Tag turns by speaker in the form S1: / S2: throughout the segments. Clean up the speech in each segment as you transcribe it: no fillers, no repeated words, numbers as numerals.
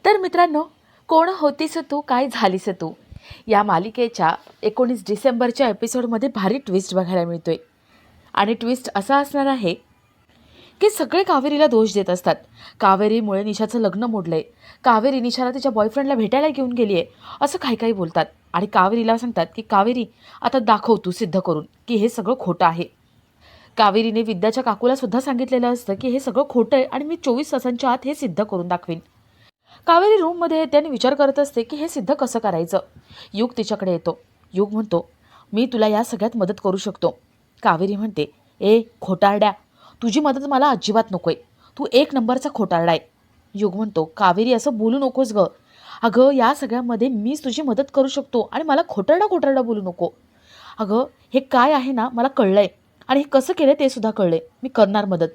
S1: तर मित्रांनो, कोण होतीस तू काय झालीस तू या मालिकेच्या 19 डिसेंबरच्या एपिसोडमध्ये भारी ट्विस्ट बघायला मिळतोय. आणि ट्विस्ट असा असणार आहे की सगळे कावेरीला दोष देत असतात. कावेरीमुळे निशाचं लग्न मोडलंय, कावेरी निशाला तिच्या बॉयफ्रेंडला भेटायला घेऊन गेली आहे, असं काही काही बोलतात. आणि कावेरीला सांगतात की कावेरी, आता दाखव तू सिद्ध करून की हे सगळं खोटं आहे. कावेरीने विद्याच्या काकूला सुद्धा सांगितलेलं असतं की हे सगळं खोटं आहे आणि मी 24 तासांच्या आत हे सिद्ध करून दाखवीन. कावेरी रूममध्ये येते आणि विचार करत असते की हे सिद्ध कसं करायचं. युग तिच्याकडे येतो. युग म्हणतो, मी तुला या सगळ्यात मदत करू शकतो. कावेरी म्हणते, ए खोटारड्या, तुझी मदत मला अजिबात नकोय, तू एक नंबरचा खोटारडा आहे. युग म्हणतो, कावेरी असं बोलू नकोस गं, अगं या सगळ्यामध्ये मीच तुझी मदत करू शकतो आणि मला खोटारडा खोटारडा बोलू नको. अगं हे काय आहे ना मला कळलंय आणि हे कसं केलं ते सुद्धा कळलंय, मी करणार मदत.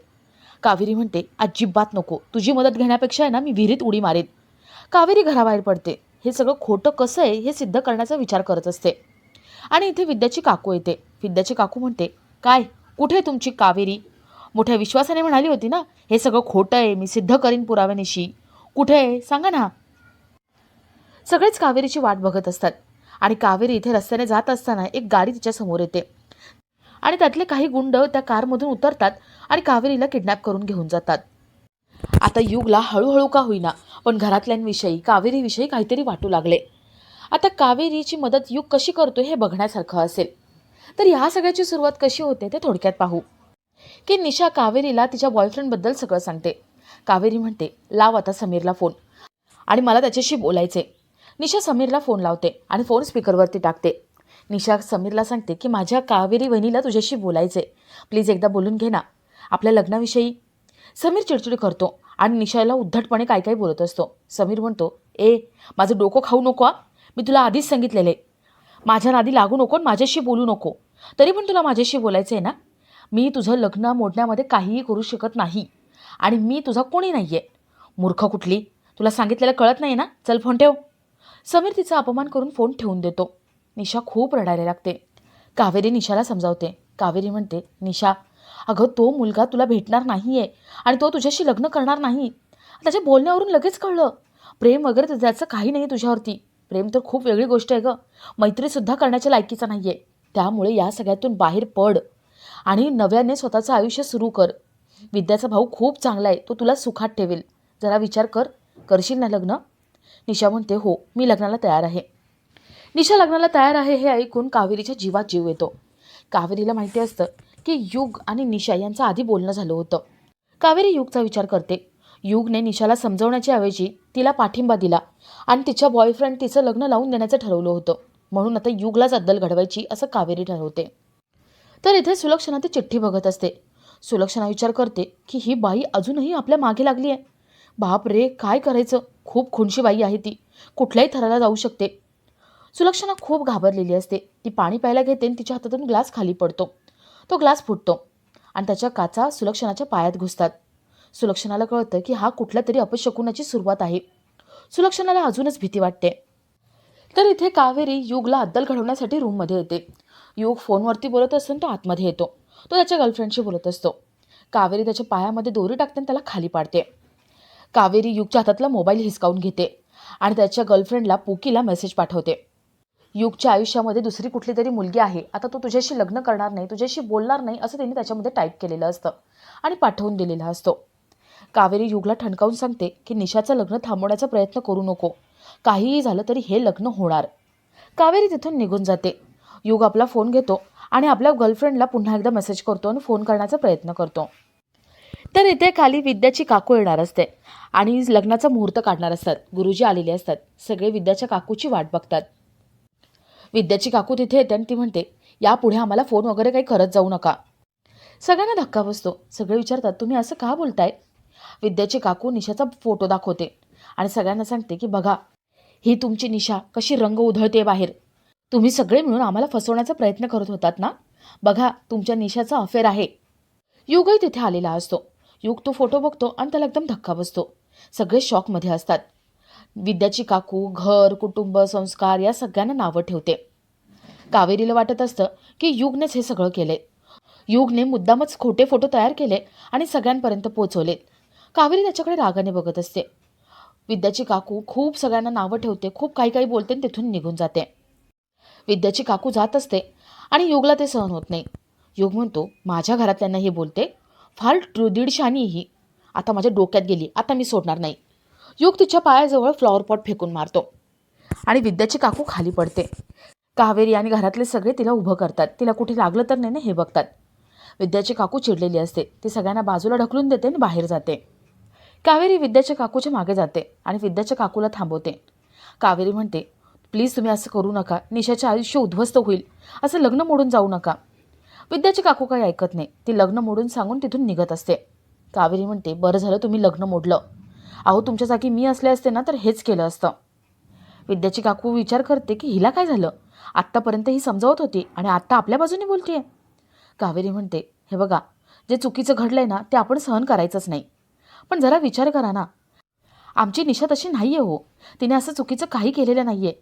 S1: कावेरी म्हणते, अजिबात नको, तुझी मदत घेण्यापेक्षा आहे ना मी विहिरीत उडी मारेन. कावेरी घराबाहेर पडते. हे सगळं खोटं कसं आहे हे सिद्ध करण्याचा विचार करत असते. आणि इथे विद्याची काकू येते. विद्याची काकू म्हणते, काय कुठे तुमची कावेरी? मोठ्या विश्वासाने म्हणाली होती ना हे सगळं खोटं आहे, मी सिद्ध करीन पुराव्यानिशी, कुठे आहे सांगा ना. सगळेच कावेरीची वाट बघत असतात. आणि कावेरी इथे रस्त्याने जात असताना एक गाडी तिच्या समोर येते आणि त्यातले काही गुंड त्या कारमधून उतरतात आणि कावेरीला किडनॅप करून घेऊन जातात. आता युगला हळूहळू का होईना पण घरातल्यांविषयी कावेरीविषयी काहीतरी वाटू लागले. आता कावेरीची मदत युग कशी करतो हे बघण्यासारखं असेल. तर ह्या सगळ्याची सुरुवात कशी होते ते थोडक्यात पाहू. की निशा कावेरीला तिच्या बॉयफ्रेंडबद्दल सगळं सांगते. कावेरी म्हणते, लाव आता समीरला फोन आणि मला त्याच्याशी बोलायचे. निशा समीरला फोन लावते आणि फोन स्पीकरवरती टाकते. निशा समीरला सांगते की माझ्या कावेरी वहिनीला तुझ्याशी बोलायचे, प्लीज एकदा बोलून घे ना आपल्या लग्नाविषयी. समीर चिडचिड करतो आणि निशाला उद्धटपणे काय काय बोलत असतो. समीर म्हणतो, ए माझं डोकं खाऊ नको, मी तुला आधीच सांगितलेले, माझ्या नादी लागू नको, माझ्याशी बोलू नको. तरी पण तुला माझ्याशी बोलायचं आहे ना. मी तुझं लग्न मोडण्यामध्ये काहीही करू शकत नाही आणि मी तुझा कोणी नाही आहे. मूर्ख कुठली, तुला सांगितलेलं कळत नाही ना, चल फोन ठेव. समीर तिचा अपमान करून फोन ठेवून देतो. निशा खूप रडायला लागते. कावेरी निशाला समजावते. कावेरी म्हणते, निशा अगं तो मुलगा तुला भेटणार नाही आहे आणि तो तुझ्याशी लग्न करणार नाही. त्याच्या बोलण्यावरून लगेच कळलं, प्रेम वगैरे त्याचं काही नाही तुझ्यावरती. प्रेम तर खूप वेगळी गोष्ट आहे गं, मैत्रीसुद्धा करण्याच्या लायकीचा नाही आहे. त्यामुळे या सगळ्यातून बाहेर पड आणि नव्याने स्वतःचं आयुष्य सुरू कर. विद्याचा भाऊ खूप चांगला आहे, तो तुला सुखात ठेवेल. जरा विचार कर, करशील ना लग्न. निशा म्हणते, हो मी लग्नाला तयार आहे. निशा लग्नाला तयार आहे हे ऐकून कावेरीच्या जीवात जीव येतो. कावेरीला माहिती असतं की युग आणि निशा यांचं आधी बोलणं झालं होतं. कावेरी युगचा विचार करते. युगने निशाला समजवण्याच्या ऐवजी तिला पाठिंबा दिला आणि तिच्या बॉयफ्रेंड तिचं लग्न लावून देण्याचं ठरवलं होतं. म्हणून आता युगलाच अद्दल घडवायची असं कावेरी ठरवते. तर इथे सुलक्षणा ती चिठ्ठी बघत असते. सुलक्षणा विचार करते की ही बाई अजूनही आपल्या मागे लागली आहे. बाप रे, काय करायचं, खूप खुनशी बाई आहे ती, कुठल्याही थराला जाऊ शकते. सुलक्षणा खूप घाबरलेली असते. ती पाणी प्यायला घेते आणि तिच्या हातातून ग्लास खाली पडतो. तो ग्लास फुटतो आणि त्याच्या काचा सुलक्षणाच्या पायात घुसतात. सुलक्षणाला कळतं की हा कुठल्या तरी अपशकुनाची सुरुवात आहे. सुलक्षणाला अजूनच भीती वाटते. तर इथे कावेरी युगला अद्दल घडवण्यासाठी रूममध्ये येते. युग फोनवरती बोलत असतो, तो आतमध्ये येतो. तो त्याच्या गर्लफ्रेंडशी बोलत असतो. कावेरी त्याच्या पायामध्ये दोरी टाकते आणि त्याला खाली पाडते. कावेरी युगच्या हातातला मोबाईल हिसकावून घेते आणि त्याच्या गर्लफ्रेंडला पुकीला मेसेज पाठवते. युगच्या आयुष्यामध्ये दुसरी कुठली तरी मुलगी आहे, आता तो तुझ्याशी लग्न करणार नाही, तुझ्याशी बोलणार नाही असं त्यांनी त्याच्यामध्ये टाईप केलेलं असतं आणि पाठवून दिलेला असतो. कावेरी युगला ठणकावून सांगते की निशाचं लग्न थांबवण्याचा प्रयत्न करू नको, काहीही झालं तरी हे लग्न होणार. कावेरी तिथून निघून जाते. युग आपला फोन घेतो आणि आपल्या गर्लफ्रेंडला पुन्हा एकदा मेसेज करतो आणि फोन करण्याचा प्रयत्न करतो. तर इथे खाली विद्याची काकू येणार असते आणि लग्नाचा मुहूर्त काढणार असतात. गुरुजी आलेले असतात. सगळे विद्याच्या काकूची वाट बघतात. विद्याची काकू तिथे येते आणि ती म्हणते, यापुढे आम्हाला फोन वगैरे काही करत जाऊ नका. सगळ्यांना धक्का बसतो. सगळे विचारतात, तुम्ही असं का बोलताय. विद्याची काकू निशाचा फोटो दाखवते आणि सगळ्यांना सांगते की बघा, ही तुमची निशा कशी रंग उधळते बाहेर. तुम्ही सगळे मिळून आम्हाला फसवण्याचा प्रयत्न करत होतात ना, बघा तुमच्या निशाचा अफेअर आहे. युगही तिथे आलेला असतो. युग तो फोटो बघतो आणि त्याला एकदम धक्का बसतो. सगळे शॉकमध्ये असतात. विद्याची काकू घर, कुटुंब, संस्कार या सगळ्यांना नावं ठेवते. कावेरीला वाटत असतं की युगनेच हे सगळं केले. युगने मुद्दामच खोटे फोटो तयार केले आणि सगळ्यांपर्यंत पोहोचवले. कावेरी त्याच्याकडे रागाने बघत असते. विद्याची काकू खूप सगळ्यांना नावं ठेवते, खूप काही काही बोलते आणि तिथून निघून जाते. विद्याची काकू जात असते आणि युगला ते सहन होत नाही. युग म्हणतो, माझ्या घरातल्यांना हे बोलते, फार दीडशानी ही, आता माझ्या डोक्यात गेली, आता मी सोडणार नाही. युग तिच्या पायाजवळ फ्लॉवर पॉट फेकून मारतो आणि विद्याची काकू खाली पडते. कावेरी आणि घरातले सगळे तिला उभं करतात, तिला कुठे लागलं तर नाही ना हे बघतात. विद्याची काकू चिडलेली असते, ती सगळ्यांना बाजूला ढकलून देते आणि बाहेर जाते. कावेरी विद्याच्या काकूच्या मागे जाते आणि विद्याच्या काकूला थांबवते. कावेरी म्हणते, प्लीज तुम्ही असं करू नका, निशाचे आयुष्य उद्ध्वस्त होईल, असं लग्न मोडून जाऊ नका. विद्याची काकू काही ऐकत नाही, ती लग्न मोडून सांगून तिथून निघत असते. कावेरी म्हणते, बरं झालं तुम्ही लग्न मोडलं, अहो तुमच्या जागी मी असले असते ना तर हेच केलं असतं. विद्याची काकू विचार करते की हिला काय झालं, आत्तापर्यंत ही समजावत होती आणि आत्ता आपल्या बाजूने बोलतीये. कावेरी म्हणते, हे बघा, जे चुकीचं घडलंय ना ते आपण सहन करायचंच नाही, पण जरा विचार करा ना, आमची निशा तशी नाही आहे हो, तिने असं चुकीचं काही केलेलं नाही आहे.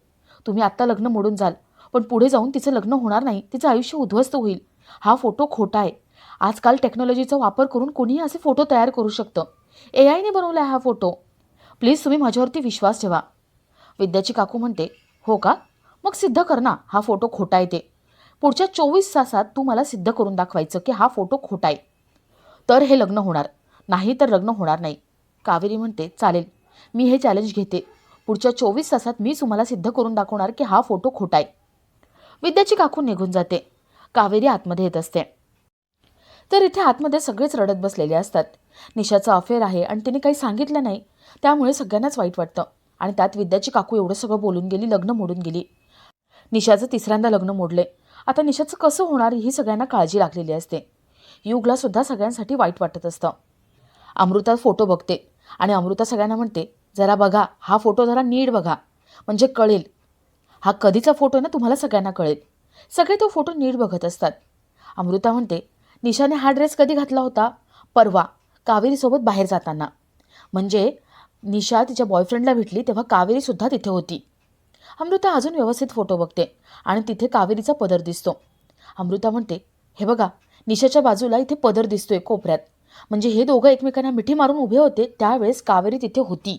S1: तुम्ही आत्ता लग्न मोडून जाल, पण पुढे जाऊन तिचं लग्न होणार नाही, तिचं आयुष्य उद्ध्वस्त होईल. हा फोटो खोटा आहे. आजकाल टेक्नॉलॉजीचा वापर करून कोणीही असे फोटो तयार करू शकतं. AIने बनवला आहे हा फोटो. प्लीज तुम्ही माझ्यावरती विश्वास ठेवा. विद्याची काकू म्हणते, हो का, मग सिद्ध कर ना हा फोटो खोटा आहे ते. पुढच्या 24 तासात तू मला सिद्ध करून दाखवायचं की हा फोटो खोटा आहे, तर हे लग्न होणार, नाही तर लग्न होणार नाही. कावेरी म्हणते, चालेल, मी हे चॅलेंज घेते. पुढच्या 24 तासात मी तुम्हाला सिद्ध करून दाखवणार की हा फोटो खोटा आहे. विद्याची काकू निघून जाते. कावेरी आतमध्ये येत असते. तर इथे आतमध्ये सगळेच रडत बसलेले असतात. निशाचं अफेअर आहे आणि तिने काही सांगितलं नाही, त्यामुळे सगळ्यांनाच वाईट वाटतं. आणि त्यात विद्याची काकू एवढं सगळं बोलून गेली, लग्न मोडून गेली. निशाचं तिसऱ्यांदा लग्न मोडले. आता निशाचं कसं होणार ही सगळ्यांना काळजी लागलेली असते. युगला सुद्धा सगळ्यांसाठी वाईट वाटत असतं. अमृता फोटो बघते आणि अमृता सगळ्यांना म्हणते, जरा बघा हा फोटो, जरा नीट बघा, म्हणजे कळेल. हा कधीचा फोटो ना तुम्हाला सगळ्यांना कळेल. सगळे तो फोटो नीट बघत असतात. अमृता म्हणते, निशाने हा ड्रेस कधी घातला होता? परवा, कावेरीसोबत बाहेर जाताना. म्हणजे निशा तिच्या बॉयफ्रेंडला भेटली तेव्हा कावेरीसुद्धा तिथे होती. अमृता अजून व्यवस्थित फोटो बघते आणि तिथे कावेरीचा पदर दिसतो. अमृता म्हणते, हे बघा, निशाच्या बाजूला इथे पदर दिसतोय कोपऱ्यात, म्हणजे हे दोघं एकमेकांना मिठी मारून उभे होते त्यावेळेस कावेरी तिथे होती.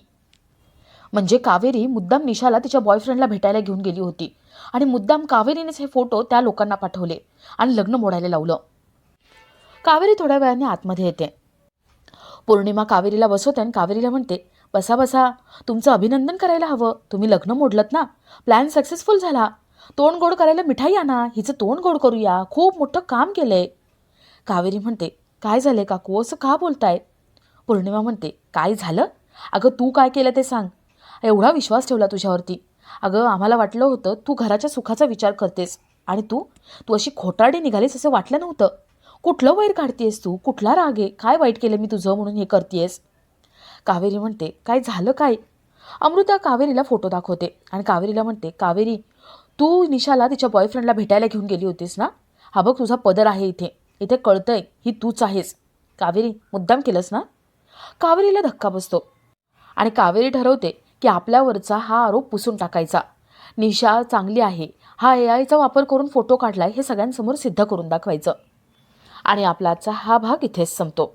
S1: म्हणजे कावेरी मुद्दाम निशाला तिच्या बॉयफ्रेंडला भेटायला घेऊन गेली होती आणि मुद्दाम कावेरीनेच हे फोटो त्या लोकांना पाठवले आणि लग्न मोडायला लावलं. कावेरी थोड्या वेळाने आतमध्ये येते. पौर्णिमा कावेरीला बसवते आणि कावेरीला म्हणते, बसा बसा, तुमचं अभिनंदन करायला हवं, तुम्ही लग्न मोडलत ना, प्लॅन सक्सेसफुल झाला. तोंड गोड करायला मिठाई आणा, हिचं तोंड गोड करूया, खूप मोठं काम केलंय. कावेरी म्हणते, काय झालंय काकू, असं का बोलताय? पौर्णिमा म्हणते, काय झालं? अगं तू काय केलं ते सांग, एवढा विश्वास ठेवला तुझ्यावरती. अगं आम्हाला वाटलं होतं तू घराच्या सुखाचा विचार करतेस आणि तू तू अशी खोटारडी निघालीस असं वाटलं नव्हतं. कुठलं वैर काढतेस तू, कुठला राग आहे, काय वाईट केलं मी तुझं म्हणून हे करतेस? कावेरी म्हणते, काय झालं काय? अमृता कावेरीला फोटो दाखवते आणि कावेरीला म्हणते, कावेरी, तू निशाला तिच्या बॉयफ्रेंडला भेटायला घेऊन गेली होतीस ना, हा बघ तुझा पदर आहे इथे, इथे कळतंय ही तूच आहेस. कावेरी, मुद्दाम केलंस ना? कावेरीला धक्का बसतो आणि कावेरी ठरवते की आपल्यावरचा हा आरोप पुसून टाकायचा. निशा चांगली आहे, हा AIचा वापर करून फोटो काढलाय हे सगळ्यांसमोर सिद्ध करून दाखवायचं. आणि आपला आजचा हा भाग इथेच संपतो.